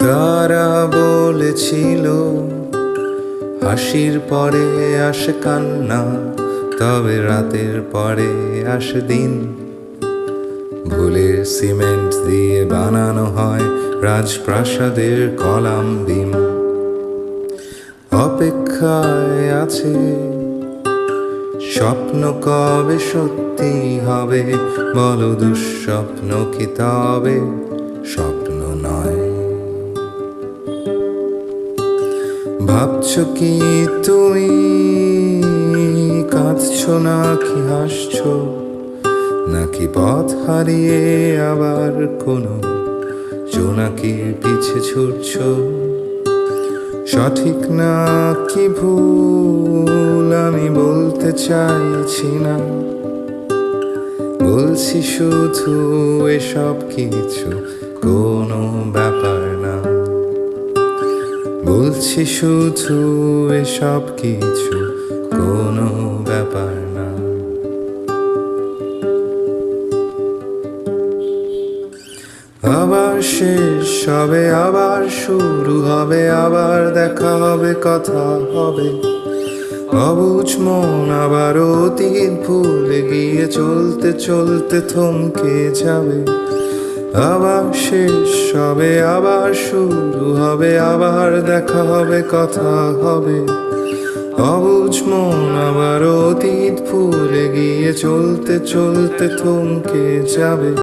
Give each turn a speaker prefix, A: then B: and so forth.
A: তারা বলেছিল হাসির পরে আসে কান্না, তবে রাতের পরে আসে দিন। ভুলের সিমেন্ট দিয়ে বানানো হয় রাজপ্রাসাদের কলাম বিম। অপেক্ষায় আছে স্বপ্ন কবে সত্যি হবে, বলো দুঃস্বপ্ন কি তবে স্বপ্ন নয়? ভাবছো কি তুমি কাঁদছো নাকি হাসছো, নাকি পথ হারিয়ে আবার কোনো জোনাকির পিছে ছুটছো? সঠিক না কি ভুল আমি বলতে চাইছি না, বলছি শুধু এসব কিছু কোনো ব্যাপার না। বলছি শুধু এসব কিছু কোনো ব্যাপার না। আবার শেষ হবে, আবার শুরু হবে, আবার দেখা হবে, কথা হবে। অবুঝ মন আবার অতীত ভুলে গিয়ে চলতে চলতে থমকে যাবে। আবার শেষ হবে, আবার শুরু হবে, আবার দেখা হবে, কথা হবে। অবুঝ মন আবার অতীত ভুলে গিয়ে চলতে চলতে থমকে যাবে।